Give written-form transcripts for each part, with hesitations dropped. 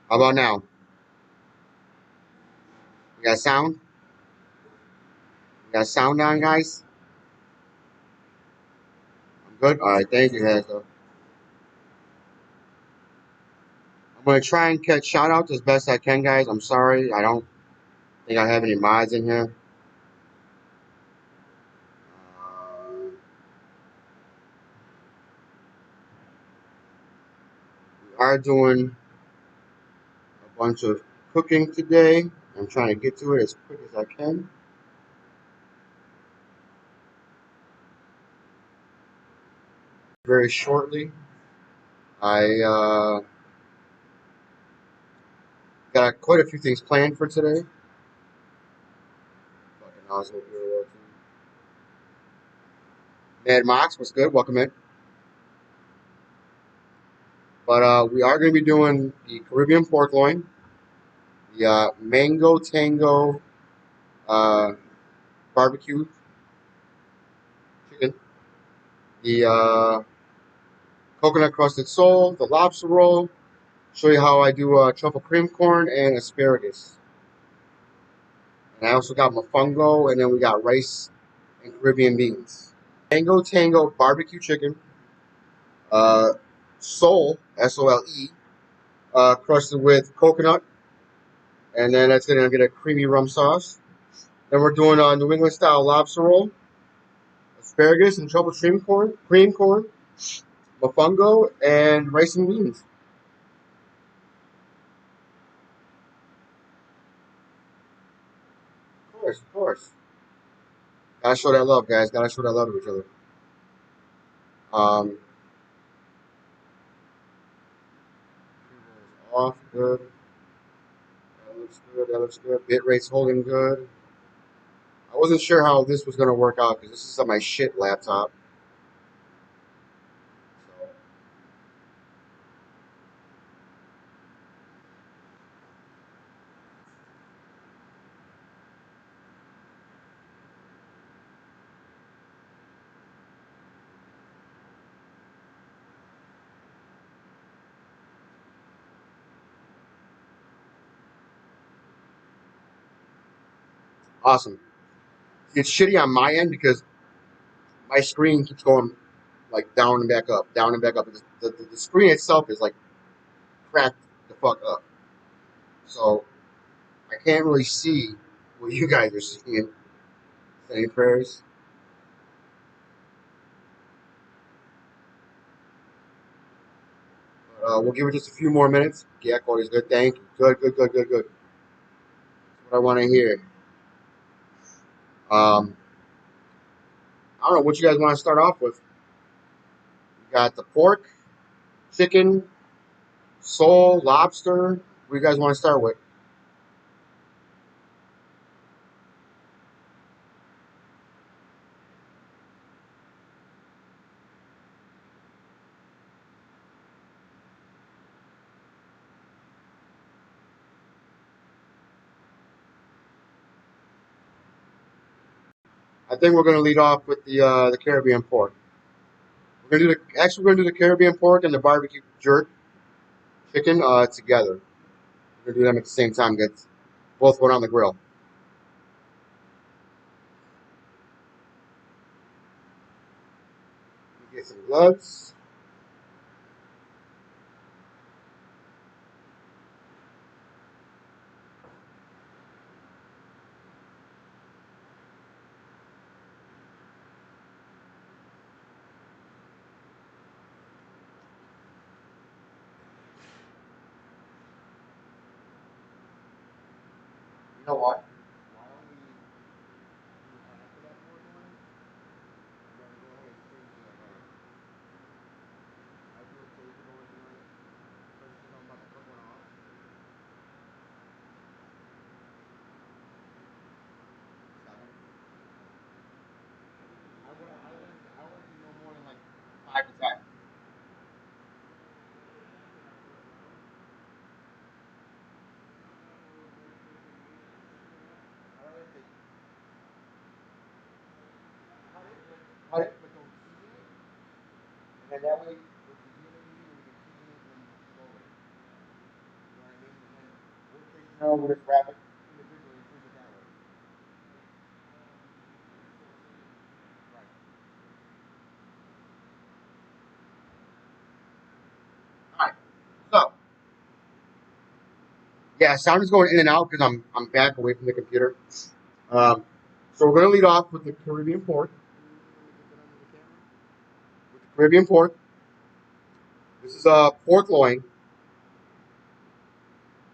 How about now? We got sound? We got sound on, guys? I'm good? Alright, thank you, guys. I'm going to try and catch shout outs as best I can, guys. I'm sorry. I don't think I have any mods in here. We are doing a bunch of cooking today. I'm trying to get to it as quick as I can. Very shortly. I got quite a few things planned for today. Fucking awesome. Mad Mox, what's good? Welcome in. But we are going to be doing the Caribbean pork loin, the mango tango uh, barbecue chicken, the coconut crusted sole, the lobster roll. Show you how I do truffle cream corn and asparagus. And I also got mofongo, and then we got rice and Caribbean beans. Mango tango barbecue chicken, uh, sole, S-O-L-E, crusted with coconut, and then that's going to get a creamy rum sauce. Then we're doing a New England style lobster roll, asparagus and truffle cream corn, mofongo, and rice and beans. Of course, of course. Gotta show that love, guys. Gotta show that love to each other. Um, off, good. That looks good. That looks good. Bit rate's holding good. I wasn't sure how this was gonna work out because this is on my shit laptop. So, awesome. It's shitty on my end because my screen keeps going like down and back up, down and back up. The screen itself is like cracked the fuck up. So I can't really see what you guys are seeing. Any prayers? We'll give it just a few more minutes. Yeah, Cody's good. Thank you. Good, good, good, good, good. That's what I want to hear. Um, I don't know what you guys want to start off with. You got the pork, chicken, sole, lobster. What do you guys want to start with? I think we're going to lead off with the Caribbean pork. We're gonna do the Caribbean pork and the barbecue jerk chicken together. We're gonna do them at the same time. Get both one on the grill. Get some gloves. You know what? I wouldn't do no more than like 5 to 10. Cut it, but don't season it, and then that way, with the humidity, we can season it when we go in. You know what I mean? know, we'll just wrap it individually and freeze it that way. Right. All right. So, yeah, sound is going in and out because I'm back away from the computer. Um, so we're gonna lead off with the Caribbean pork. With the Caribbean pork. This is a pork loin.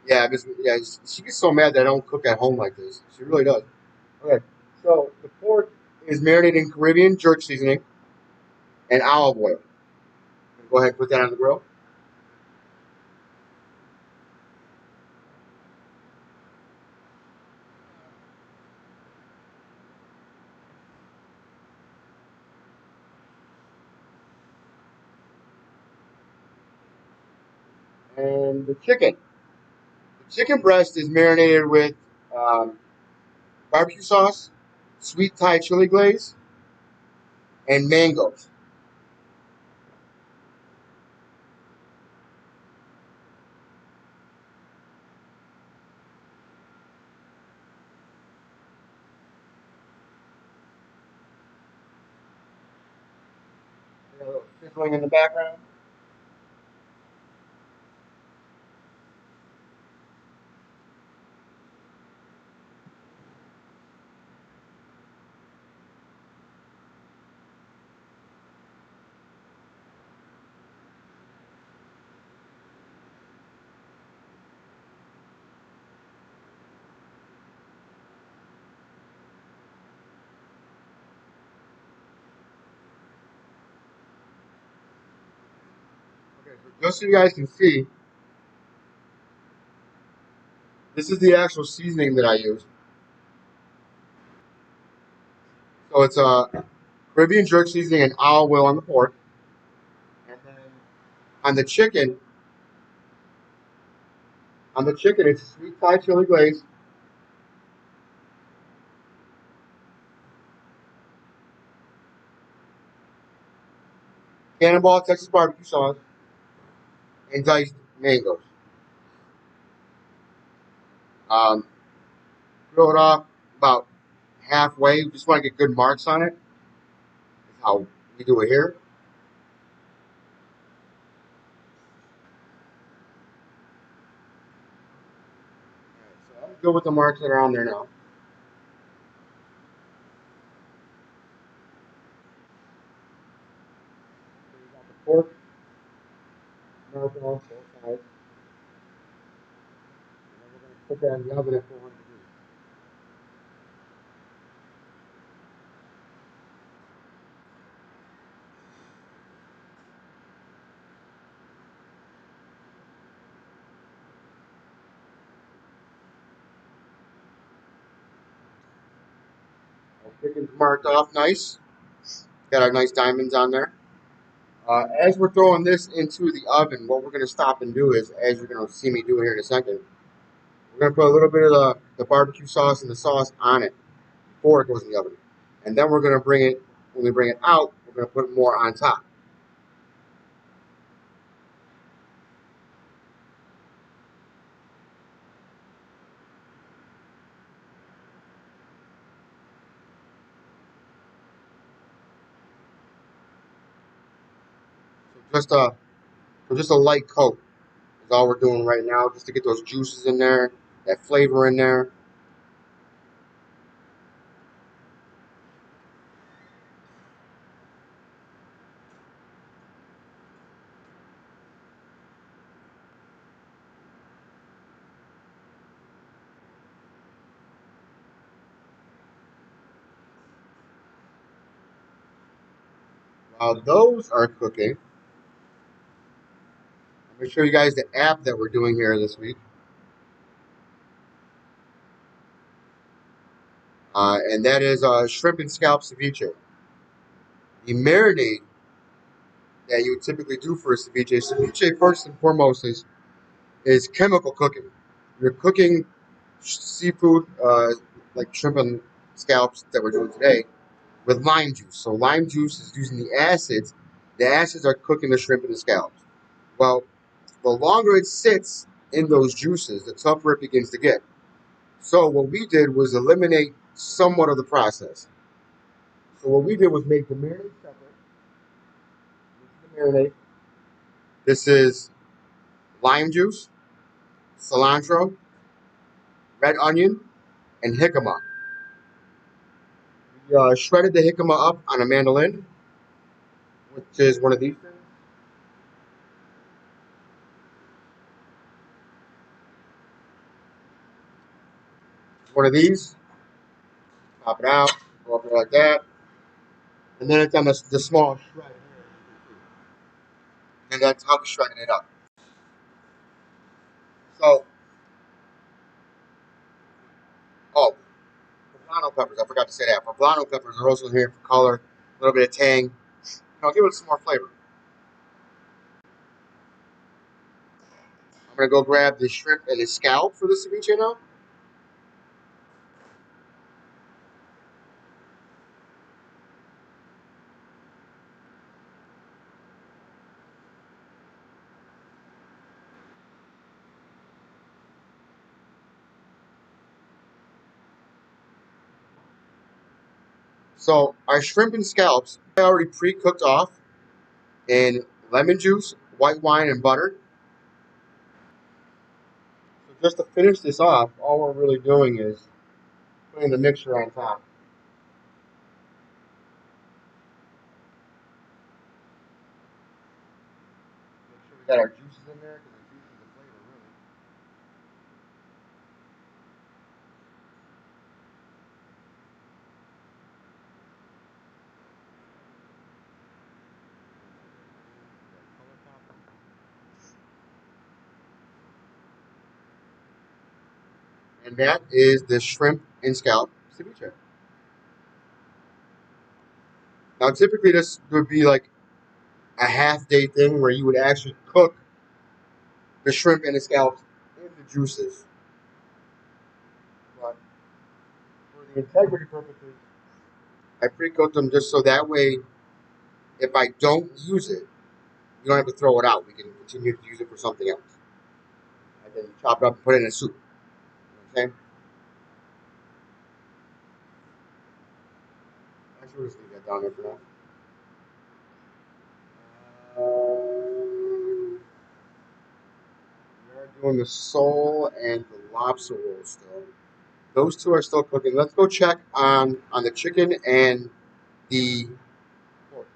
Yeah, yeah, she gets so mad that I don't cook at home like this. She really does. Okay, so the pork is marinated in Caribbean jerk seasoning and olive oil. Go ahead and put that on the grill. And the chicken. The chicken breast is marinated with um, barbecue sauce, sweet Thai chili glaze, and mangoes. A little sizzling in the background. Okay, so just so you guys can see, this is the actual seasoning that I use. So it's a Caribbean jerk seasoning and olive oil on the pork, and then on the chicken, it's sweet Thai chili glaze, Cannonball Texas barbecue sauce, and diced mangoes. Um, Grill it off about halfway. We just want to get good marks on it. That's how we do it here. So I'm good with the marks that are on there now. So we got the pork marked off both sides. And then we're going to put that in the oven at 400 degrees. Our chicken's marked off nice. Got our nice diamonds on there. As we're throwing this into the oven, what we're going to stop and do is, as you're going to see me do here in a second, we're going to put a little bit of the barbecue sauce and the sauce on it before it goes in the oven. And then we're going to bring it, when we bring it out, we're going to put more on top. So just a light coat is all we're doing right now, just to get those juices in there, that flavor in there. While those are cooking, I'm going to show you guys the app that we're doing here this week. And that is shrimp and scallop ceviche. The marinade that you would typically do for a ceviche first and foremost is chemical cooking. You're cooking seafood like shrimp and scallops that we're doing today with lime juice. So lime juice is using the acids. The acids are cooking the shrimp and the scallops. Well, the longer it sits, in those juices, the tougher it begins to get. So what we did was eliminate somewhat of the process. So what we did was make the marinade separate. The marinade. This is lime juice, cilantro, red onion, and jicama. We shredded the jicama up on a mandolin, which is one of these things. One of these. Pop it out, go up there like that, and then it's on the small shred here, and that's how we shredded it up. So, oh, poblano peppers. I forgot to say that. Poblano peppers are also here for color, a little bit of tang. I'll give it some more flavor. I'm gonna go grab the shrimp and the scallop for the ceviche now. So our shrimp and scallops I already pre-cooked off in lemon juice, white wine, and butter. So just to finish this off, all we're really doing is putting the mixture on top. Make sure we got our juices in there because the juice is the flavor, really. And that is the shrimp and scallop ceviche. Now, typically, this would be like a half-day thing where you would actually cook the shrimp and the scallops in the juices. But for the integrity purposes, I pre-cooked them just so that way, if I don't use it, you don't have to throw it out. We can continue to use it for something else. I can chop it up and put it in a soup. Okay? I should just leave that down there for now. We are doing the sole and the lobster roll still. Those two are still cooking. Let's go check on the chicken and the pork.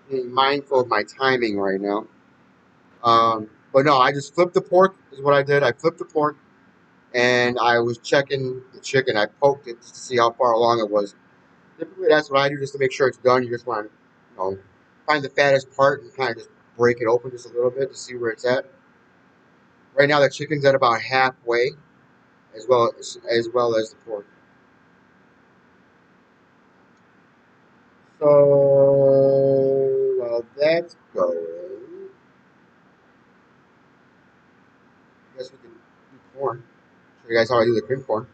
Being mindful of my timing right now. But no, I just flipped the pork is what I did. I flipped the pork and I was checking the chicken. I poked it to see how far along it was. Typically, that's what I do just to make sure it's done. You just want to, find the fattest part and kind of just break it open just a little bit to see where it's at. Right now, the chicken's at about halfway, as well as the pork. So while that's going, I guess we can do corn. Show you guys how I do the cream corn.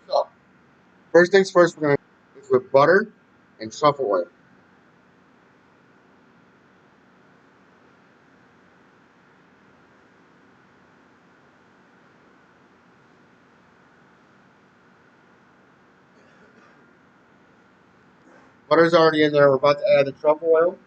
So first things first, we're gonna do this with butter and truffle oil. Butter's already in there. We're about to add the truffle oil.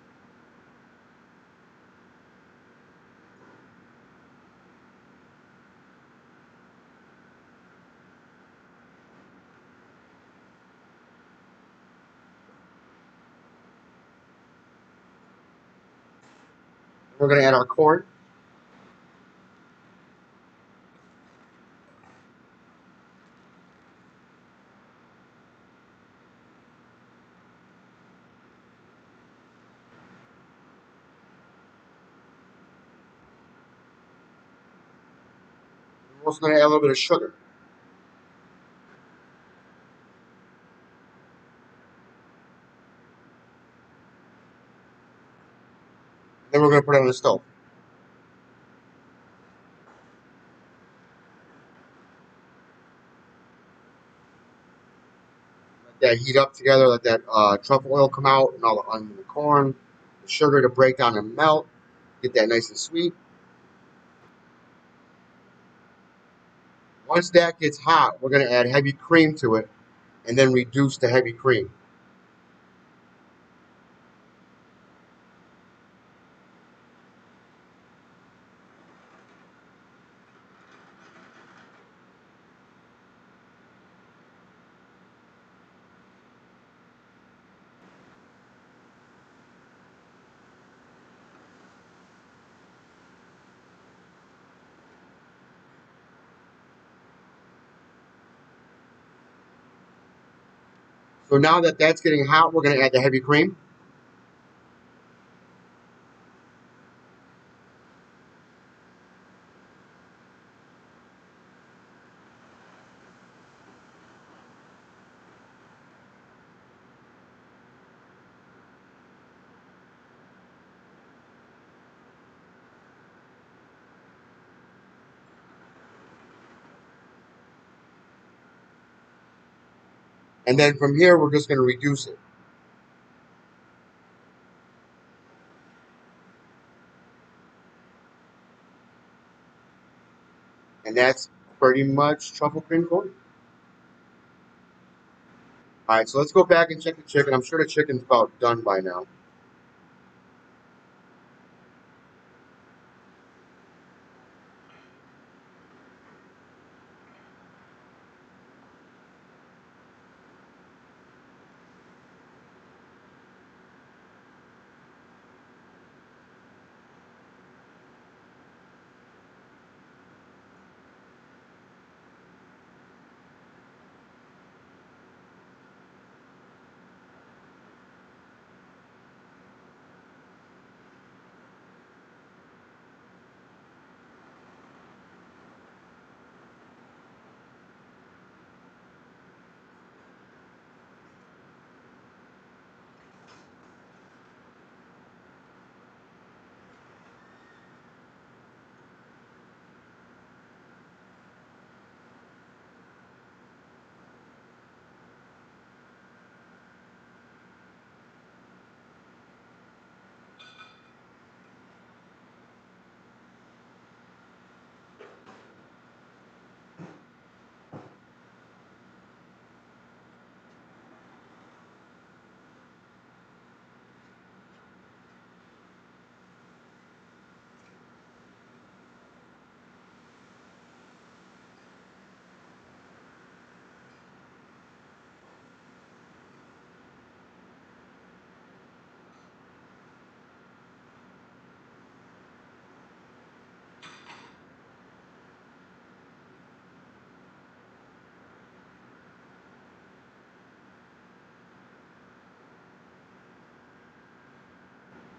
We're gonna add our corn. We're also going to add a little bit of sugar. Then we're going to put it on the stove. Let that heat up together. Let that truffle oil come out and all the onion, the corn, the sugar to break down and melt. Get that nice and sweet. Once that gets hot, we're going to add heavy cream to it and then reduce the heavy cream. So now that that's getting hot, we're going to add the heavy cream. And then from here, we're just going to reduce it. And that's pretty much truffle cream corn. All right, so let's go back and check the chicken. I'm sure the chicken's about done by now.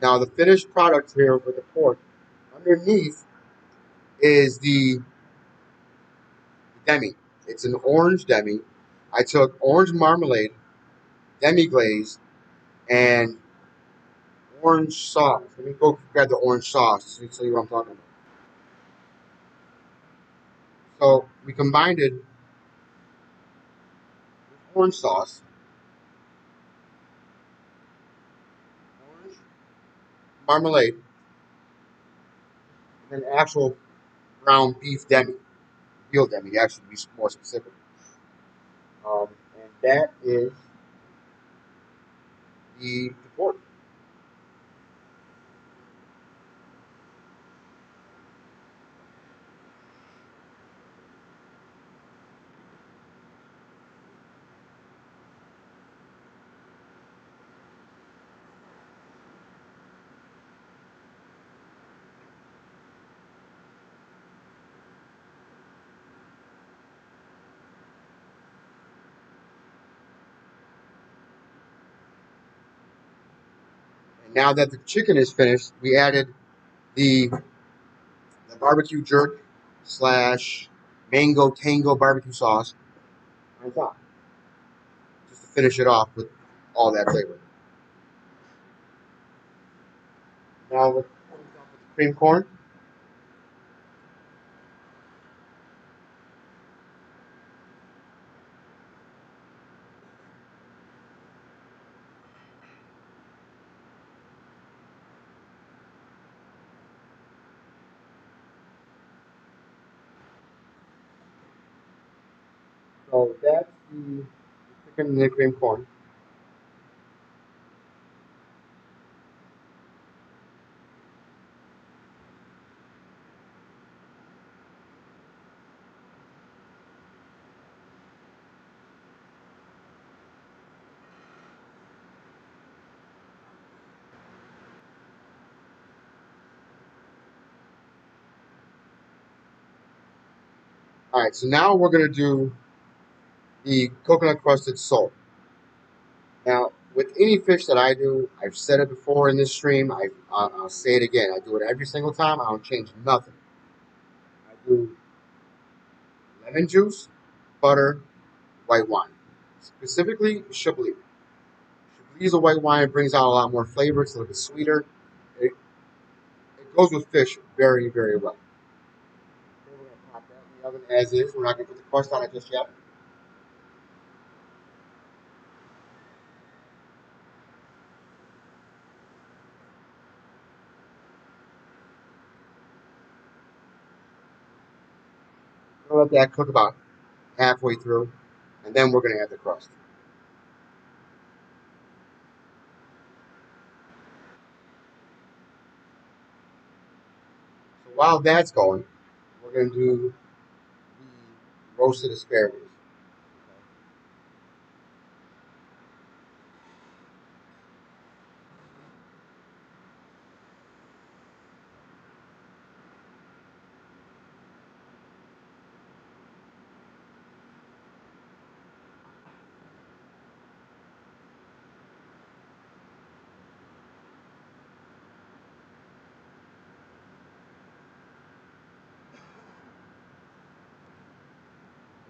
Now the finished product here with the pork, underneath is the demi. It's an orange demi. I took orange marmalade, demi glaze, and orange sauce. Let me go grab the orange sauce so you see what I'm talking about. So we combined it with orange sauce, orange marmalade, and then actual ground beef demi, veal demi, actually to be more specific. And that is the pork. And now that the chicken is finished, we added the barbecue jerk slash mango tango barbecue sauce on top, just to finish it off with all that flavor. Now with cream corn. So that's the chicken and the cream corn. All right, so now we're gonna do the coconut crusted sole. Now, with any fish that I do, I've said it before in this stream. I'll say it again. I do it every single time. I don't change nothing. I do lemon juice, butter, white wine. Specifically, Chablis. Chablis is a white wine. It brings out a lot more flavor. It's a little bit sweeter. It goes with fish very, very well. Okay, we're gonna pop that in the oven as is. We're not gonna put the crust on it just yet. We'll let that cook about halfway through, and then we're gonna add the crust. So while that's going, we're gonna do the roasted asparagus.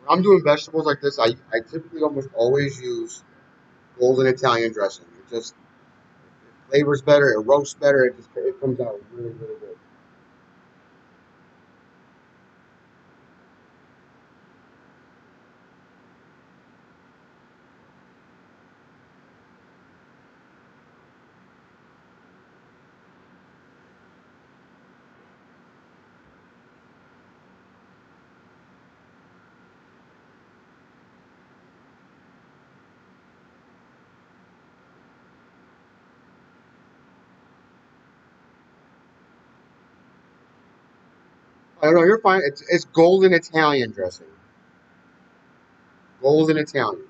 When I'm doing vegetables like this, I typically almost always use golden Italian dressing. It flavors better, it roasts better, it comes out really, really good. I don't know, you're fine. It's golden Italian dressing. Golden Italian.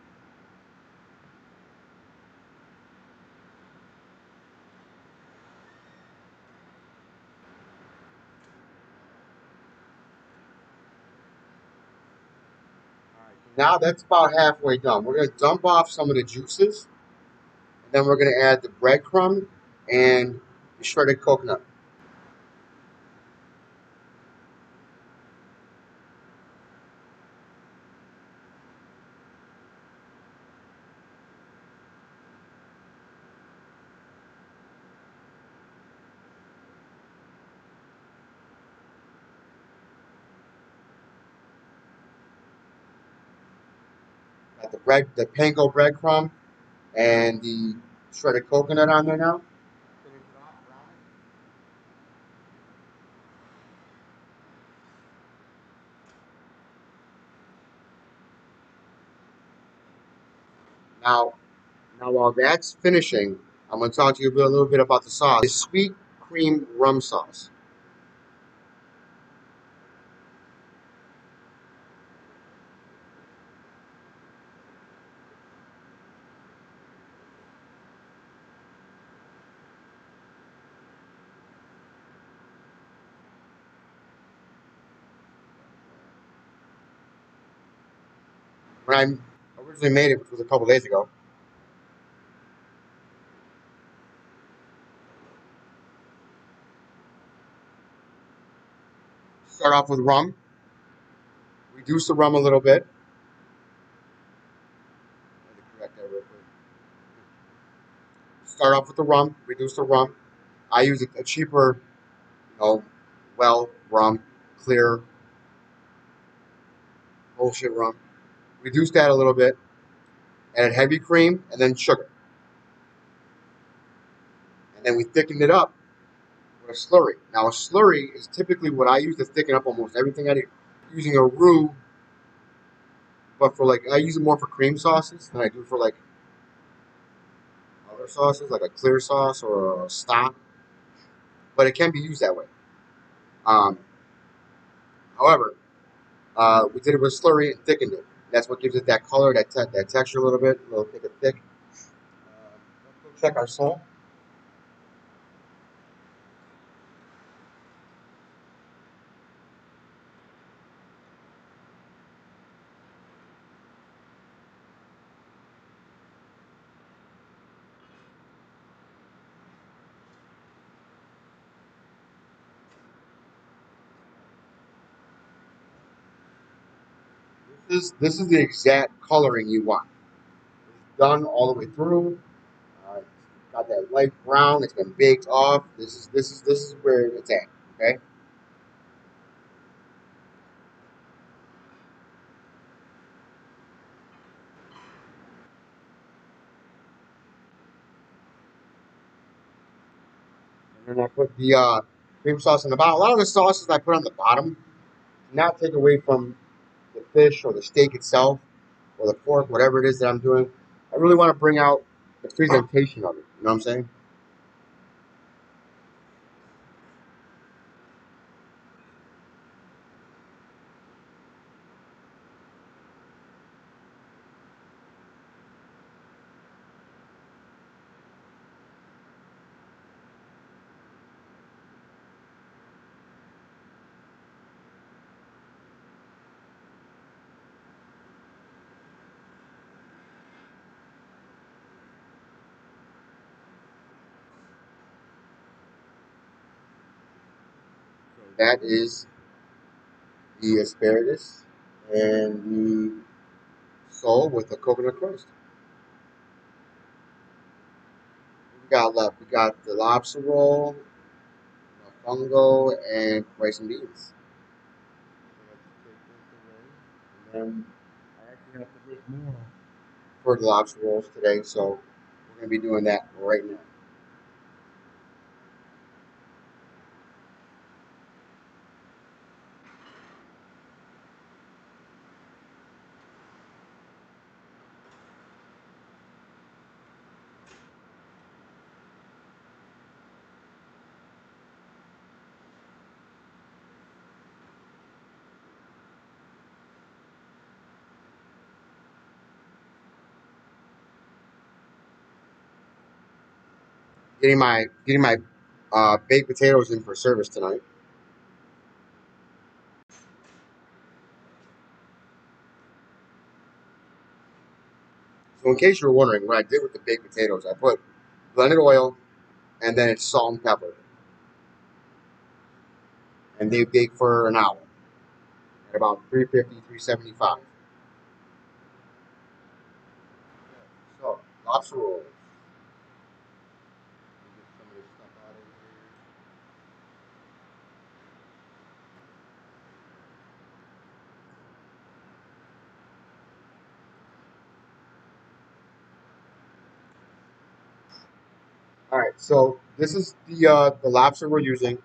Now that's about halfway done. We're gonna dump off some of the juices, and then we're gonna add the breadcrumb and the shredded coconut. Got the panko breadcrumb and the shredded coconut on there now. Now, now while that's finishing, I'm going to talk to you a little bit about the sauce. It's sweet cream rum sauce. When I originally made it, which was a couple days ago, start off with rum. We reduce the rum a little bit. Let me correct that real quick. Start off with the rum, reduce the rum. I use a cheaper, well rum, clear, bullshit rum. Reduce that a little bit, add heavy cream, and then sugar. And then we thicken it up with a slurry. Now, a slurry is typically what I use to thicken up almost everything I do. Using a roux, but for I use it more for cream sauces than I do for other sauces, like a clear sauce or a stock. But it can be used that way. Um, However, we did it with slurry and thickened it. That's what gives it that color, that texture a little bit, a little thick. Let's go check our salt. This is the exact coloring you want. It's done all the way through. It's got that light brown. It's been baked off. This is where it's at. Okay. And then I put the cream sauce on the bottom. A lot of the sauces I put on the bottom do not take away from the fish or the steak itself or the pork, whatever it is that I'm doing. I really want to bring out the presentation of it. You know what I'm saying? So that is the asparagus and the sole with the coconut crust. What we got left? We got the lobster roll, fungo, and rice and beans. And then I actually have to make more for the lobster rolls today, so we're going to be doing that right now. Getting my baked potatoes in for service tonight. So in case you're wondering, what I did with the baked potatoes, I put blended oil and then it's salt and pepper, and they bake for an hour at about 350, 375. So lobster rolls. Get some of this stuff out of here. All right, so this is the lobster we're using.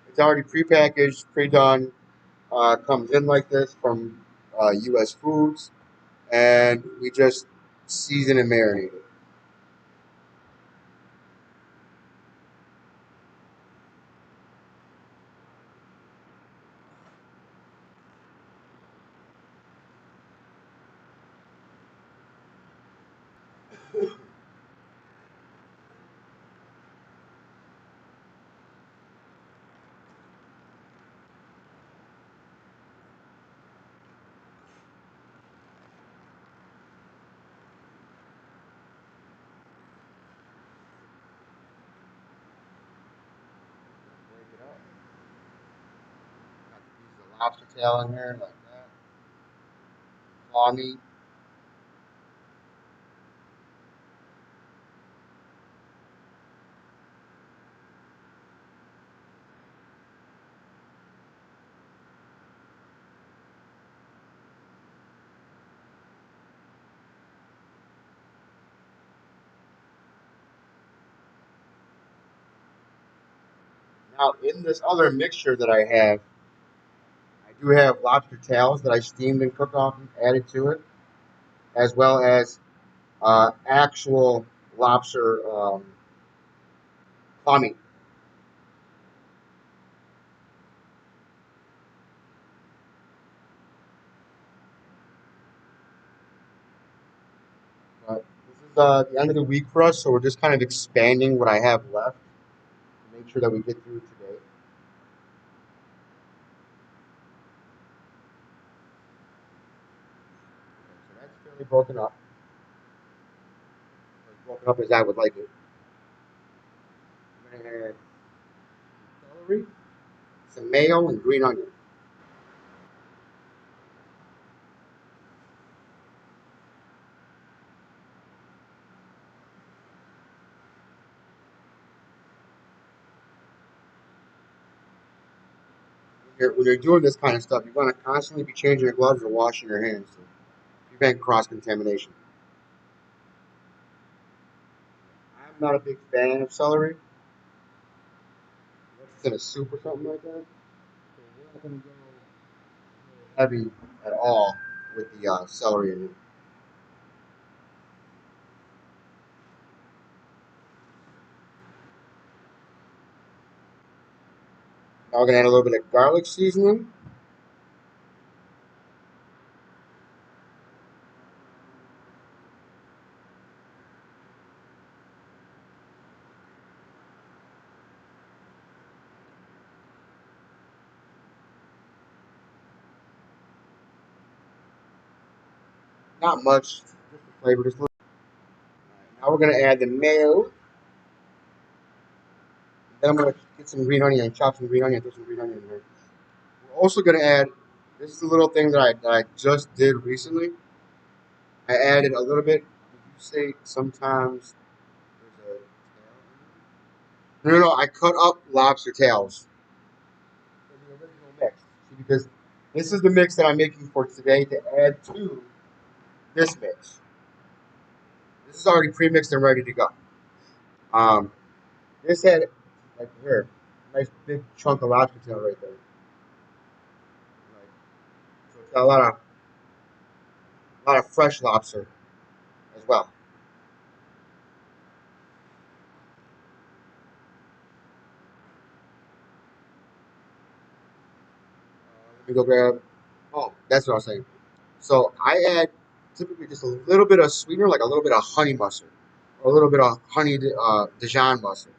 It's already prepackaged, pre-done. Comes in like this from U.S. Foods, and we just season and marinate it. Break it up. Got the piece of lobster tail in here like that. claw meat. Now, in this other mixture that I have, I do have lobster tails that I steamed and cooked off and added to it, as well as actual lobster claw meat. But this is the end of the week for us, so we're just kind of expanding what I have left to make sure that we get through today. So that's fairly broken up. As broken up as I would like it. I'm going to add celery, some mayo, and green onion. When you're doing this kind of stuff, you want to constantly be changing your gloves or washing your hands to prevent cross contamination. I'm not a big fan of celery. Unless it's in a soup or something like that. So we're not going to go heavy at all with the celery in it. Now we're going to add a little bit of garlic seasoning. Not much, just the flavor. Just a little. Now we're going to add the mayo. Then I'm going to get some green onion and chop some green onion, throw some green onion in there. We're also going to add, this is a little thing that I just did recently. I added a little bit. Did you say sometimes there's a tail? No, I cut up lobster tails for the original mix. See, because this is the mix that I'm making for today to add to this mix. This is already pre-mixed and ready to go. Um, this had, like here, a nice big chunk of lobster tail right there. Right. So it's got a lot of fresh lobster as well. Let me go grab. Oh, that's what I was saying. So I add typically just a little bit of sweetener, like a little bit of honey mustard, or a little bit of honey Dijon mustard.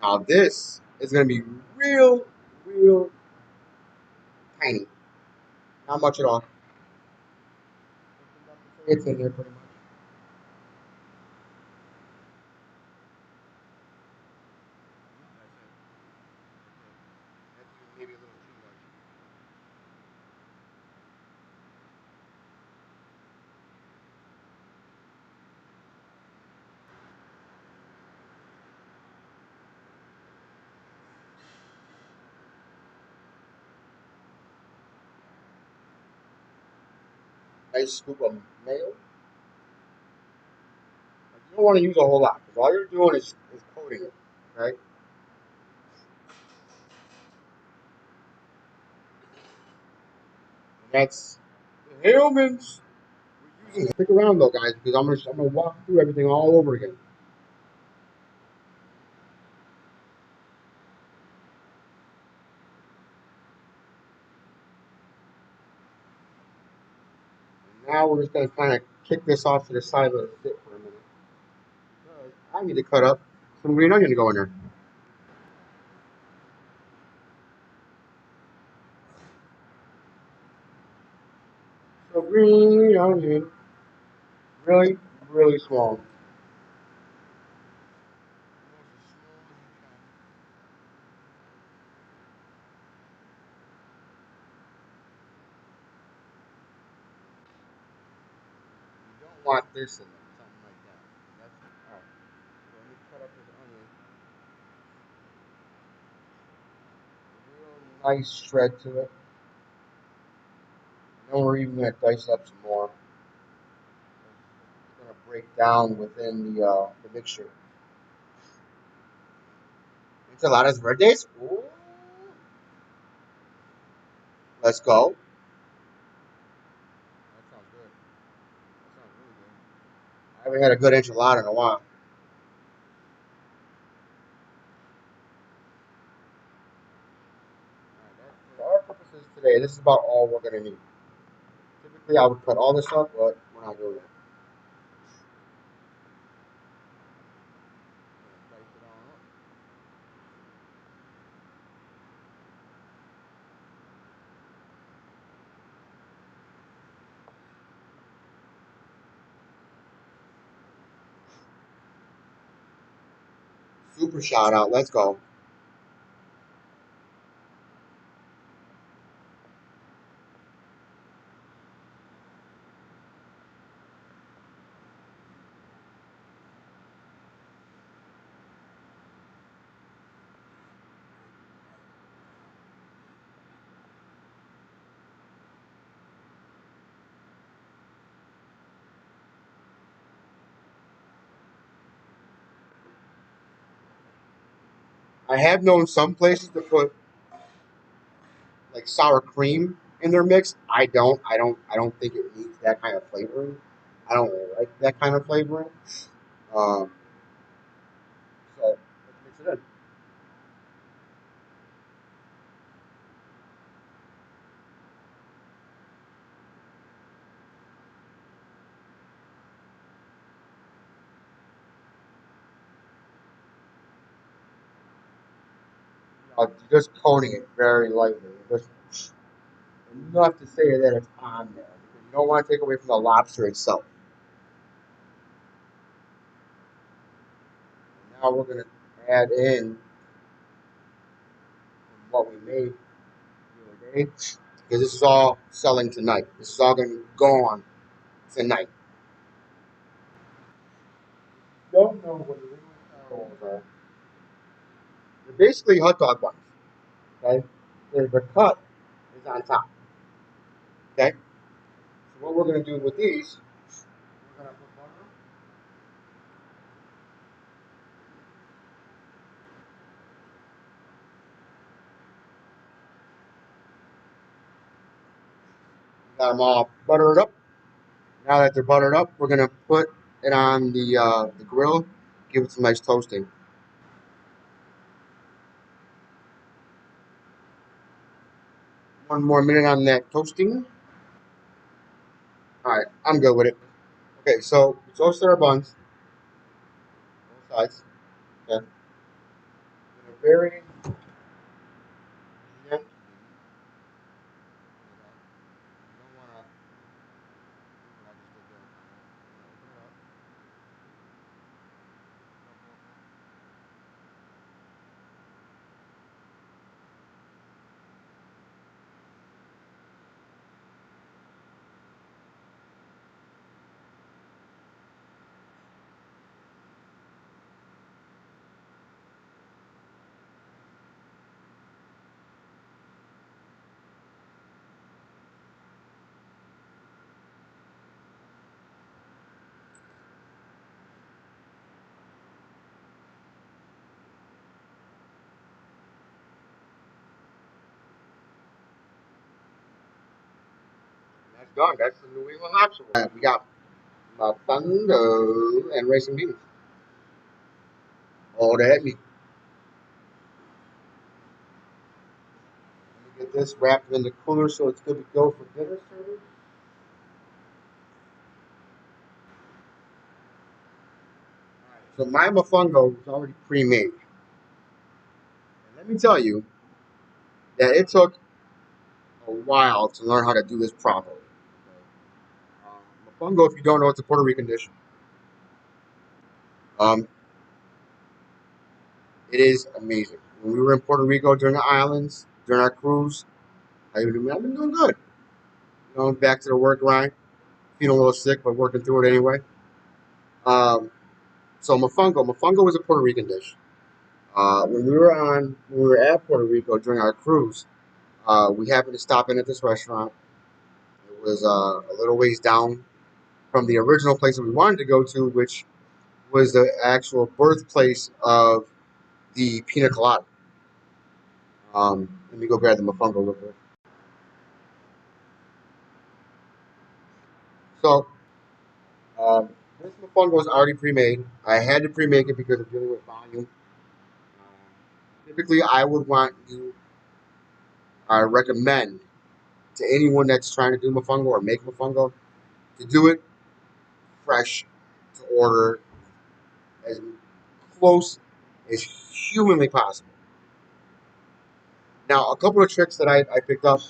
Now this is going to be real tiny. Not much at all. It's in there pretty much. That's maybe a little too much. Nice scoop of mayo. You don't want to use a whole lot because all you're doing is coating it, right? And that's the Hellman's. Stick around though, guys, because I'm gonna walk through everything all over again. And now we're just gonna kind of kick this off to the side of the sit for a minute. I need to cut up some green onion to go in there. So green onion, really small. want this in it, something like that. That's all right. So let me cut up this onion. Real nice shred to it. And then we're even gonna dice up some more. It's gonna break down within the mixture. Enchiladas verdes. Ooh. Let's go. That sounds good. That sounds really good. I haven't had a good enchilada in a while. For our purposes today, this is about all we're gonna need. Typically, I would cut all this up, but we're not doing that. Dice it all up. Super shout out. Let's go. I have known some places to put like sour cream in their mix. I don't. I don't think it needs that kind of flavoring. I don't really like that kind of flavoring. Um, so let's mix it in. You're just coating it very lightly, just enough to say that it's on there. You don't want to take away from the lobster itself. Now we're gonna add in what we made the other day because this is all selling tonight. This is all gonna go on tonight. Don't know what the original rolls are. They're basically hot dog buns. Okay, the cut is on top. Okay, so what we're gonna do with these, we're gonna put butter. Got them all buttered up. Now that they're buttered up, we're gonna put it on the grill, give it some nice toasting. One more minute on that toasting. All right, I'm good with it. Okay, so we toasted our buns, both sides. Okay, very gently. You don't want to. I just did there. Open it up. That's done. That's the New England lobster. We got mofongo and raisin beans. All that meat. Let me get this wrapped in the cooler so it's good to go for dinner service. So my mofongo was already pre-made. And let me tell you that it took a while to learn how to do this properly. Mofongo, if you don't know, it's a Puerto Rican dish. Um, it is amazing. When we were in Puerto Rico during the islands, during our cruise, I've been doing good. Back to the work grind. feeling a little sick, but working through it anyway. Um, so mofongo is a Puerto Rican dish. When we were at Puerto Rico during our cruise, we happened to stop in at this restaurant. It was a little ways down from the original place that we wanted to go to, which was the actual birthplace of the pina colada. Let me go grab the mofongo real quick. So, this mofongo was already pre-made. I had to pre-make it because of dealing with volume. Typically, I would want you, I recommend to anyone that's trying to do mofongo or make mofongo to do it fresh, to order as close as humanly possible. Now, a couple of tricks that I picked up: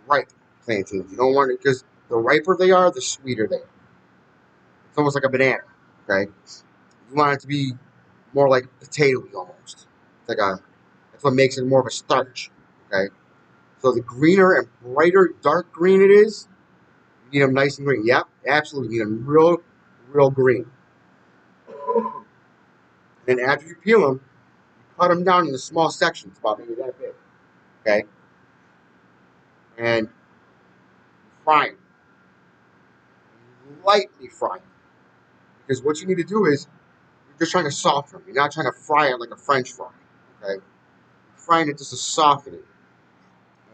ripe plantains. You don't want it because the riper they are, the sweeter they are. It's almost like a banana. Okay, you want it to be more like potatoey almost. It's like a that's what makes it more of a starch. Okay, so the greener and brighter dark green it is, you need them nice and green. Yep, absolutely. You need them real green. And then after you peel them, you cut them down into small sections, about maybe that big. Okay, and fry them, lightly fry them. Because what you need to do is you're just trying to soften them. You're not trying to fry it like a French fry. Okay, you're frying it just to soften it.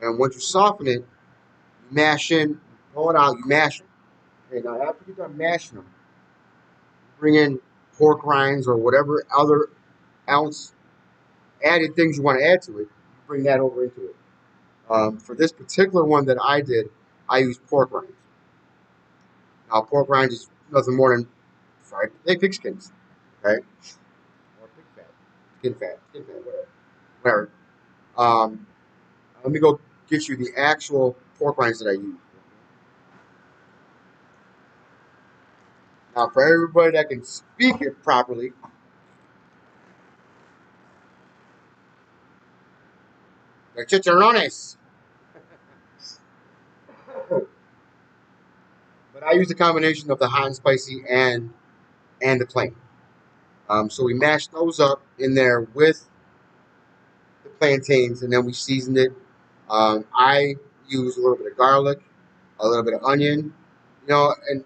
And once you soften it, you mash in, you pull it out, you mash them. Okay, now after you're done mashing them, you bring in pork rinds or whatever other ounce added things you want to add to it. You bring that over into it. For this particular one that I did, I used pork rinds. Now, pork rinds is nothing more than fried pig skins, okay? Or pig fat, skin fat, whatever. Um, Let me go get you the actual pork rinds that I use. Now, for everybody that can speak it properly, they're chicharrones. But I use a combination of the hot and spicy and the plain. So we mashed those up in there with the plantains, and then we seasoned it. I use a little bit of garlic, a little bit of onion, and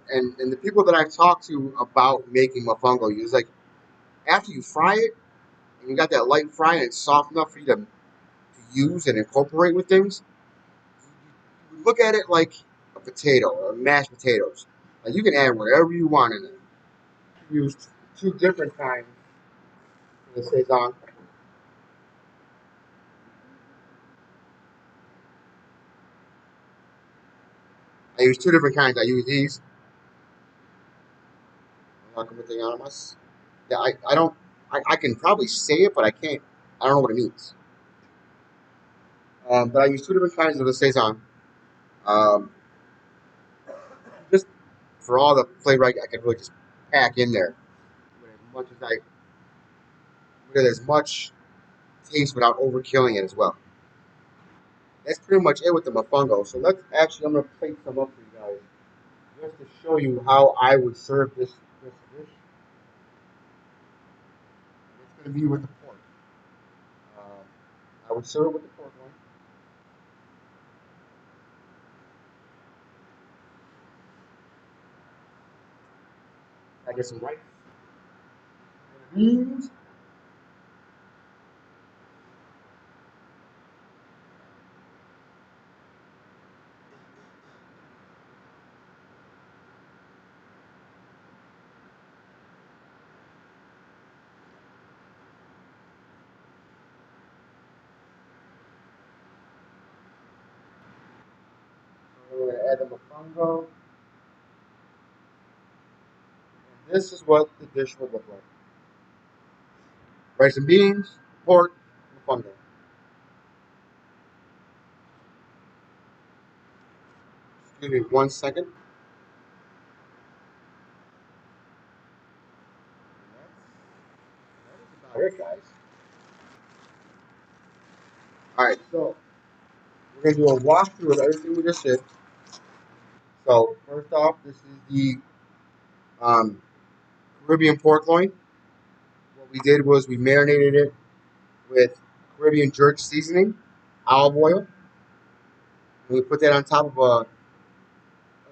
the people that I've talked to about making mofongo use like after you fry it and you got that light fry and it's soft enough for you to use and incorporate with things. You look at it like a potato or mashed potatoes. Like you can add whatever you want in it. Used two different kinds of saison. I use two different kinds. I use these. Yeah, I don't. I can probably say it, but I can't. I don't know what it means. But I use two different kinds of the saison. Um, just for all the flavor I can really just pack in there. With as much as I with as much taste without overkilling it as well. That's pretty much it with the mofongo. So I'm gonna plate some up for you guys just to show you how I would serve this dish. It's gonna be with the pork. Um, I would serve it with the pork one. I get some rice, beans. I'm gonna add the mofongo. And this is what the dish would look like: rice and beans, pork, mofongo. Excuse me 1 second. That is about it, guys. All right, so we're gonna do a walkthrough of everything we just did. So first off, this is the um, Caribbean pork loin. What we did was we marinated it with Caribbean jerk seasoning, olive oil, and we put that on top of a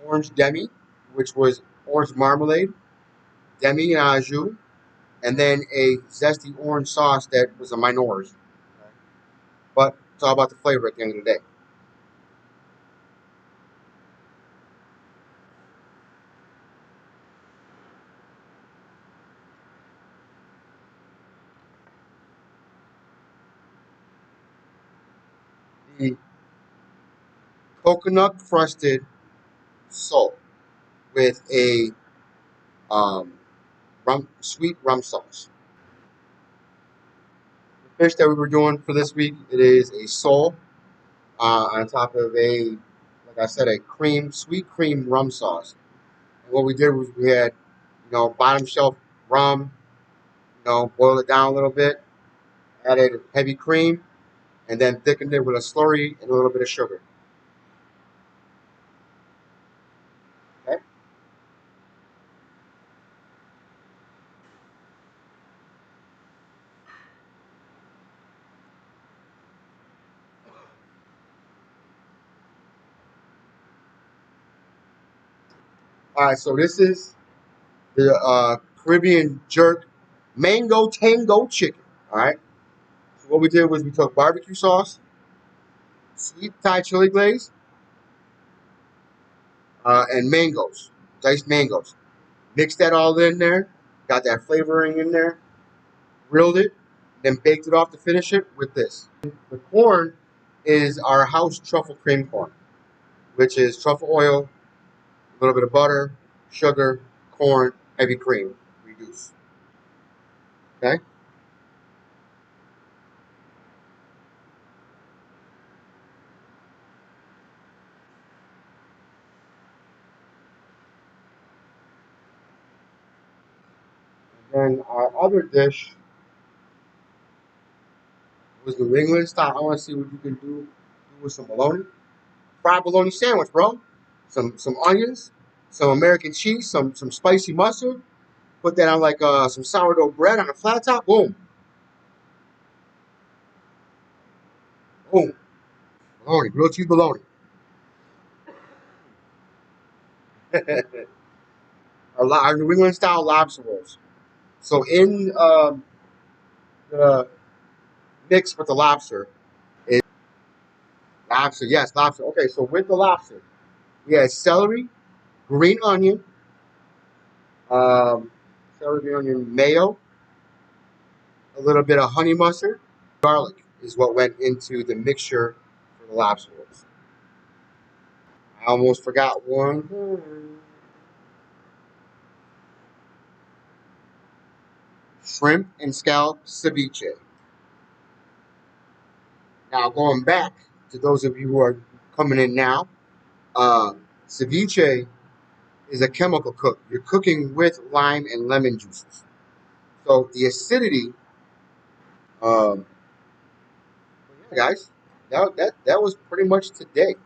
orange demi, which was orange marmalade, demi and au jus, and then a zesty orange sauce that was a Minor's. But it's all about the flavor at the end of the day. The coconut crusted salt with a um, sweet rum sauce. The fish that we were doing for this week, it is a sole on top of like I said, a sweet cream rum sauce. And what we did was we had, bottom shelf rum, boiled it down a little bit, added heavy cream, and then thickened it with a slurry and a little bit of sugar. Okay. All right. So this is the Caribbean jerk mango tango chicken. All right. So what we did was we took barbecue sauce, sweet Thai chili glaze, and mangoes, diced mangoes. Mixed that all in there, got that flavoring in there, grilled it, then baked it off to finish it with this. The corn is our house truffle cream corn, which is truffle oil, a little bit of butter, sugar, corn, heavy cream, reduce. Okay? And then our other dish was New England style. I want to see what you can do with some bologna. Fried bologna sandwich, bro. Some onions, some American cheese, some spicy mustard. Put that on like some sourdough bread on a flat top. Boom, boom. Bologna, grilled cheese bologna. Our New England style lobster rolls. So in the mix with the lobster is lobster. Yes, lobster. Okay, so with the lobster, we had celery, green onion, um, celery, green onion, mayo, a little bit of honey mustard, garlic is what went into the mixture for the lobster rolls. I almost forgot one. Shrimp and scallop ceviche. Now going back to those of you who are coming in now, uh, ceviche is a chemical cook. You're cooking with lime and lemon juices. So the acidity, um, yeah, guys, that was pretty much today.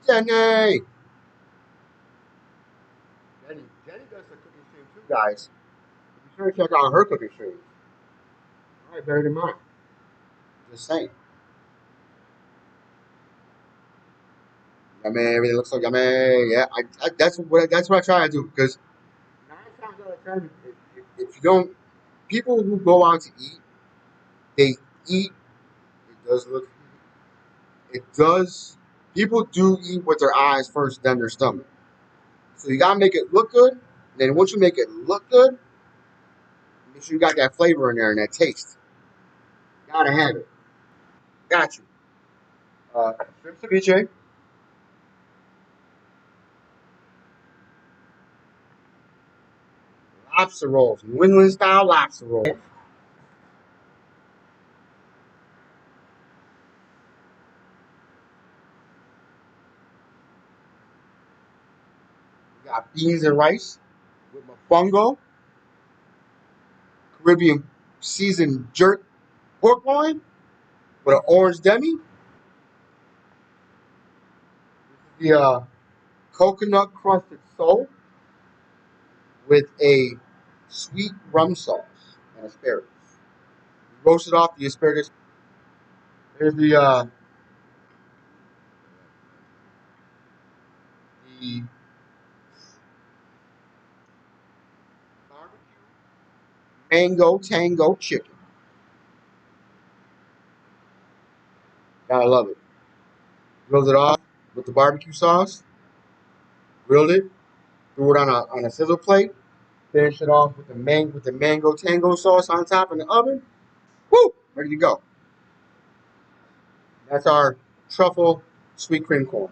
Jenny, Jenny does the cooking stream too, guys. Be sure to check out her cooking stream. All right, better than mine. Just saying. Yummy, everything looks so yummy. Yeah, that's what I try to do because 9 times out of 10, if you don't, people who go out to eat, they eat. It does look. It does. People do eat with their eyes first, then their stomach. So you gotta make it look good. Then once you make it look good, make sure you got that flavor in there and that taste. Gotta have it. Got you. Shrimp ceviche, lobster rolls, New England style lobster rolls. We got beans and rice with mofongo, Caribbean seasoned jerk pork loin with an orange demi, the coconut crusted sole with a sweet rum sauce and asparagus. Roasted off the asparagus. Here's the barbecue mango tango chicken. Gotta love it. Grilled it off with the barbecue sauce. Grilled it. Threw it on a sizzle plate. Finish it off with the mango tango sauce on top in the oven. Woo! Ready to go. That's our truffle sweet cream corn.